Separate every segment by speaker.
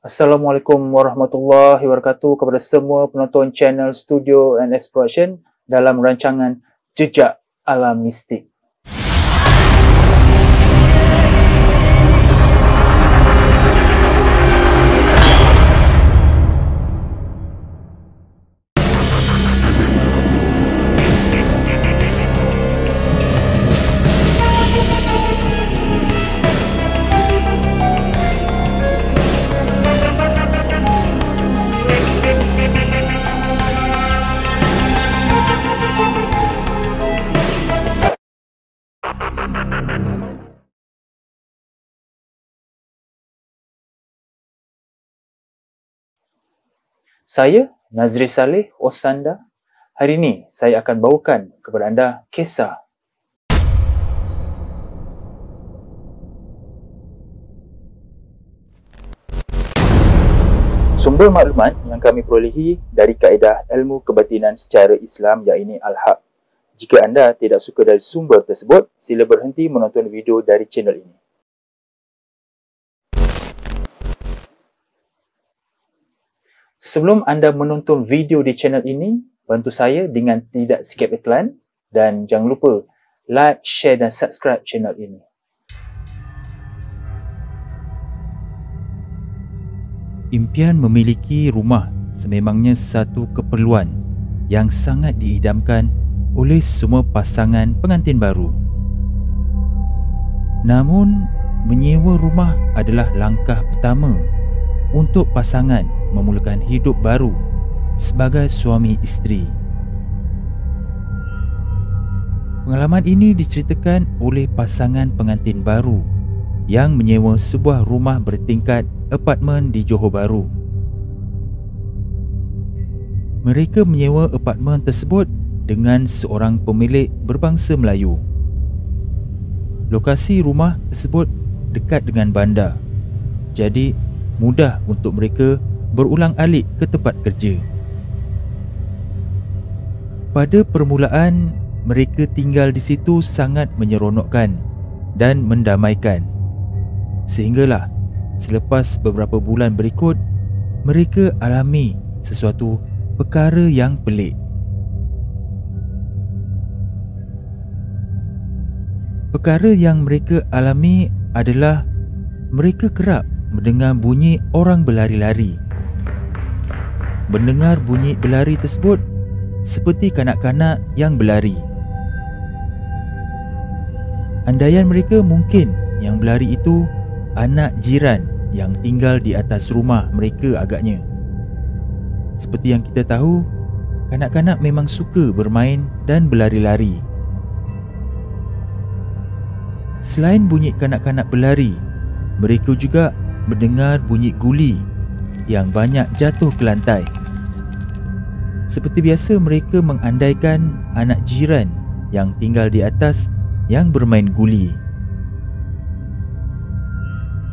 Speaker 1: Assalamualaikum warahmatullahi wabarakatuh kepada semua penonton channel Studio and Exploration dalam rancangan Jejak Alam Mistik. Saya, Nazri Saleh Osanda. Hari ini saya akan bawakan kepada anda kisah sumber maklumat yang kami perolehi dari kaedah ilmu kebatinan secara Islam iaitu Al-Haq. Jika anda tidak suka dari sumber tersebut, sila berhenti menonton video dari channel ini. Sebelum anda menonton video di channel ini, bantu saya dengan tidak skip iklan dan jangan lupa like, share dan subscribe channel ini.
Speaker 2: Impian memiliki rumah sememangnya satu keperluan yang sangat diidamkan oleh semua pasangan pengantin baru. Namun, menyewa rumah adalah langkah pertama untuk pasangan memulakan hidup baru sebagai suami isteri. Pengalaman ini diceritakan oleh pasangan pengantin baru yang menyewa sebuah rumah bertingkat apartmen di Johor Bahru. Mereka menyewa apartmen tersebut dengan seorang pemilik berbangsa Melayu. Lokasi rumah tersebut dekat dengan bandar, jadi mudah untuk mereka berulang-alik ke tempat kerja. Pada permulaan, mereka tinggal di situ sangat menyeronokkan dan mendamaikan. Sehinggalah selepas beberapa bulan berikut, mereka alami sesuatu perkara yang pelik. Perkara yang mereka alami adalah mereka kerap mendengar bunyi orang berlari-lari. Mendengar bunyi berlari tersebut seperti kanak-kanak yang berlari. Andaian mereka mungkin yang berlari itu anak jiran yang tinggal di atas rumah mereka agaknya. Seperti yang kita tahu, kanak-kanak memang suka bermain dan berlari-lari. Selain bunyi kanak-kanak berlari, mereka juga mendengar bunyi guli yang banyak jatuh ke lantai. Seperti biasa, mereka mengandaikan anak jiran yang tinggal di atas yang bermain guli.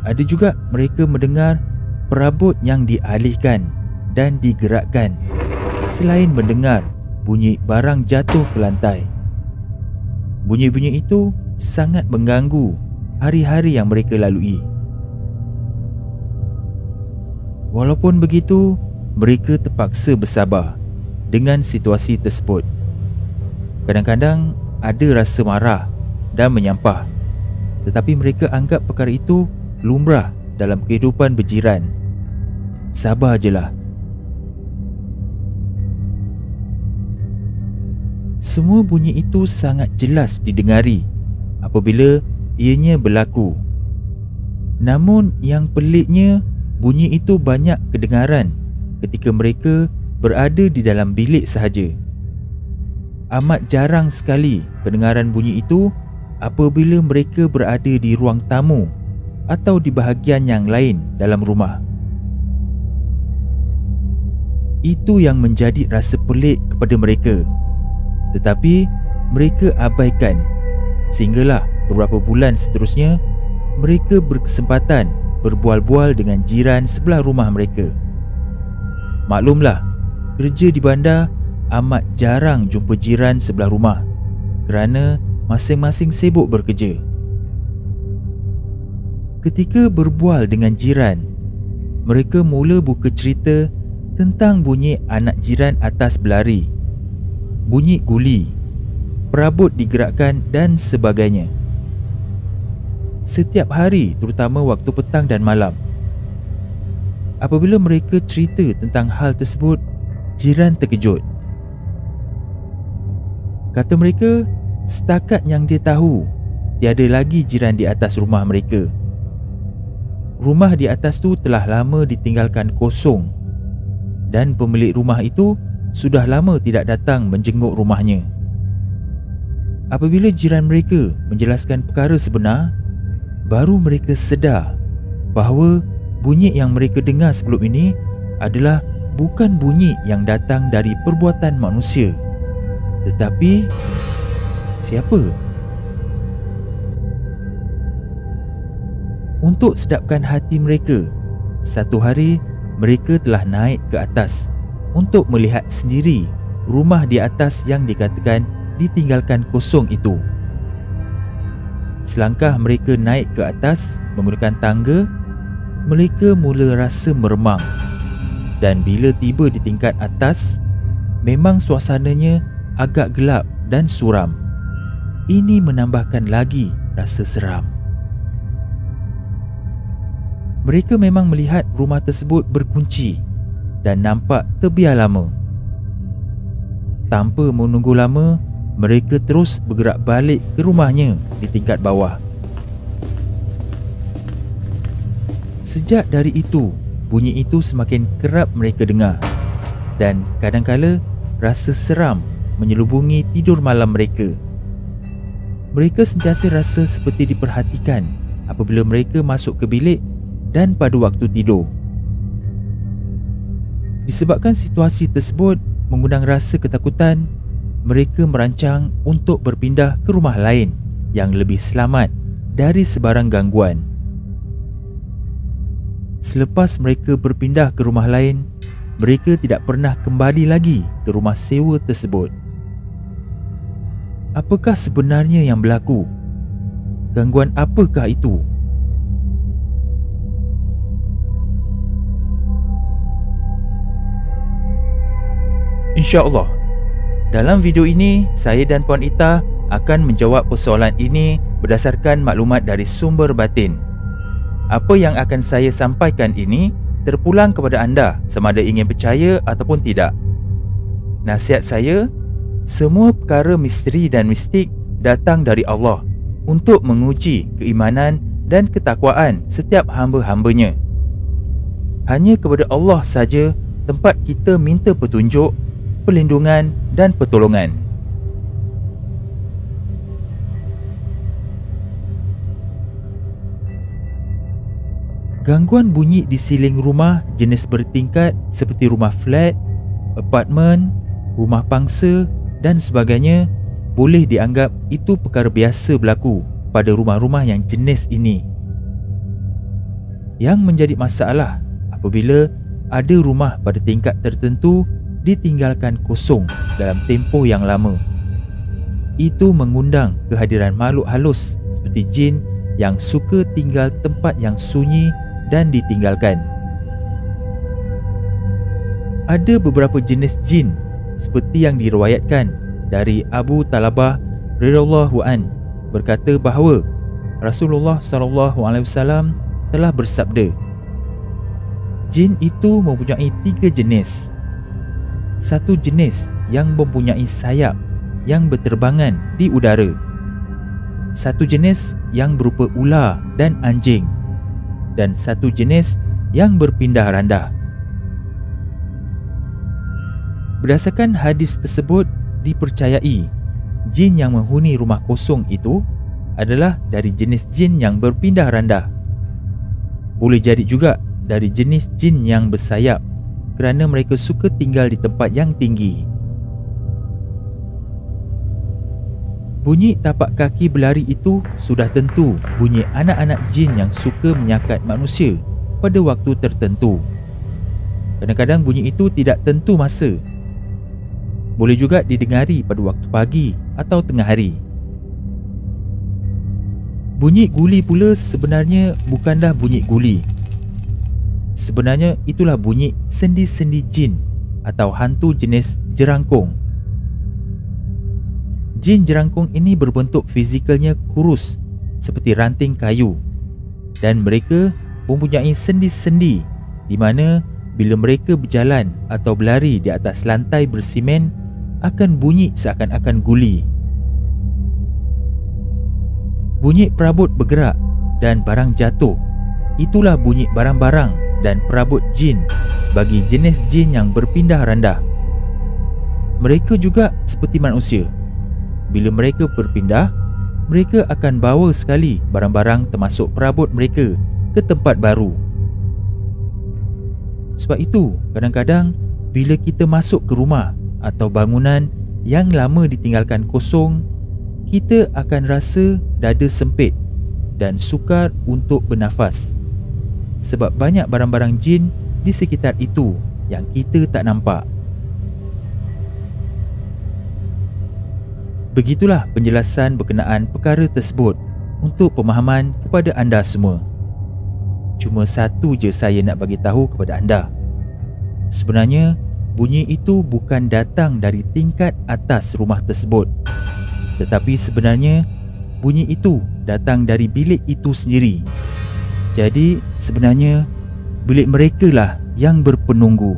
Speaker 2: Ada juga mereka mendengar perabot yang dialihkan dan digerakkan, selain mendengar bunyi barang jatuh ke lantai. Bunyi-bunyi itu sangat mengganggu hari-hari yang mereka lalui. Walaupun begitu, mereka terpaksa bersabar dengan situasi tersebut. Kadang-kadang ada rasa marah dan menyampah, tetapi mereka anggap perkara itu lumrah dalam kehidupan berjiran. Sabar jelah. Semua bunyi itu sangat jelas didengari apabila ianya berlaku. Namun yang peliknya, bunyi itu banyak kedengaran ketika mereka berada di dalam bilik sahaja. Amat jarang sekali pendengaran bunyi itu apabila mereka berada di ruang tamu atau di bahagian yang lain dalam rumah. Itu yang menjadi rasa pelik kepada mereka, tetapi mereka abaikan. Sehinggalah beberapa bulan seterusnya, mereka berkesempatan berbual-bual dengan jiran sebelah rumah mereka. Maklumlah, kerja di bandar amat jarang jumpa jiran sebelah rumah kerana masing-masing sibuk bekerja. Ketika berbual dengan jiran, mereka mula buka cerita tentang bunyi anak jiran atas berlari, bunyi guli, perabot digerakkan dan sebagainya. Setiap hari, terutama waktu petang dan malam. Apabila mereka cerita tentang hal tersebut, jiran terkejut. Kata mereka, setakat yang dia tahu, tiada lagi jiran di atas rumah mereka. Rumah di atas tu telah lama ditinggalkan kosong dan pemilik rumah itu sudah lama tidak datang menjenguk rumahnya. Apabila jiran mereka menjelaskan perkara sebenar, baru mereka sedar bahawa bunyi yang mereka dengar sebelum ini adalah bukan bunyi yang datang dari perbuatan manusia, tetapi siapa? Untuk sedapkan hati mereka, satu hari mereka telah naik ke atas untuk melihat sendiri rumah di atas yang dikatakan ditinggalkan kosong itu. Selangkah mereka naik ke atas menggunakan tangga, mereka mula rasa meremang. Dan bila tiba di tingkat atas, memang suasananya agak gelap dan suram. Ini menambahkan lagi rasa seram. Mereka memang melihat rumah tersebut berkunci dan nampak terbiar lama. Tanpa menunggu lama, mereka terus bergerak balik ke rumahnya di tingkat bawah. Sejak dari itu, bunyi itu semakin kerap mereka dengar dan kadang-kala rasa seram menyelubungi tidur malam mereka. Mereka sentiasa rasa seperti diperhatikan apabila mereka masuk ke bilik dan pada waktu tidur. Disebabkan situasi tersebut mengundang rasa ketakutan, mereka merancang untuk berpindah ke rumah lain yang lebih selamat dari sebarang gangguan. Selepas mereka berpindah ke rumah lain, mereka tidak pernah kembali lagi ke rumah sewa tersebut. Apakah sebenarnya yang berlaku? Gangguan apakah itu? InsyaAllah, dalam video ini saya dan Puan Ita akan menjawab persoalan ini berdasarkan maklumat dari sumber batin. Apa yang akan saya sampaikan ini terpulang kepada anda sama ada ingin percaya ataupun tidak. Nasihat saya, semua perkara misteri dan mistik datang dari Allah untuk menguji keimanan dan ketakwaan setiap hamba-hambanya. Hanya kepada Allah saja tempat kita minta petunjuk, perlindungan dan pertolongan. Gangguan bunyi di siling rumah jenis bertingkat seperti rumah flat, apartmen, rumah pangsa dan sebagainya boleh dianggap itu perkara biasa berlaku pada rumah-rumah yang jenis ini. Yang menjadi masalah apabila ada rumah pada tingkat tertentu ditinggalkan kosong dalam tempoh yang lama. Itu mengundang kehadiran makhluk halus seperti jin yang suka tinggal tempat yang sunyi dan ditinggalkan. Ada beberapa jenis jin seperti yang diriwayatkan dari Abu Talabah radhiyallahu an berkata bahawa Rasulullah SAW telah bersabda, jin itu mempunyai 3 jenis. Satu jenis yang mempunyai sayap yang berterbangan di udara. Satu jenis yang berupa ular dan anjing. Dan satu jenis yang berpindah randa. Berdasarkan hadis tersebut, dipercayai jin yang menghuni rumah kosong itu adalah dari jenis jin yang berpindah randa. Boleh jadi juga dari jenis jin yang bersayap kerana mereka suka tinggal di tempat yang tinggi. Bunyi tapak kaki berlari itu sudah tentu bunyi anak-anak jin yang suka menyakat manusia pada waktu tertentu. Kadang-kadang bunyi itu tidak tentu masa. Boleh juga didengari pada waktu pagi atau tengah hari. Bunyi guli pula sebenarnya bukanlah bunyi guli. sebenarnya itulah bunyi sendi-sendi jin atau hantu jenis jerangkung. Jin jerangkung ini berbentuk fizikalnya kurus seperti ranting kayu, dan mereka mempunyai sendi-sendi di mana bila mereka berjalan atau berlari di atas lantai bersimen akan bunyi seakan-akan guli. Bunyi perabot bergerak dan barang jatuh, itulah bunyi barang-barang dan perabot jin bagi jenis jin yang berpindah randah. Mereka juga seperti manusia. Bila mereka berpindah, mereka akan bawa sekali barang-barang termasuk perabot mereka ke tempat baru. Sebab itu, kadang-kadang bila kita masuk ke rumah atau bangunan yang lama ditinggalkan kosong, kita akan rasa dada sempit dan sukar untuk bernafas, sebab banyak barang-barang jin di sekitar itu yang kita tak nampak. Begitulah penjelasan berkenaan perkara tersebut untuk pemahaman kepada anda semua. Cuma satu je saya nak bagi tahu kepada anda. Sebenarnya, bunyi itu bukan datang dari tingkat atas rumah tersebut, tetapi sebenarnya bunyi itu datang dari bilik itu sendiri. Jadi sebenarnya bilik mereka lah yang berpenunggu.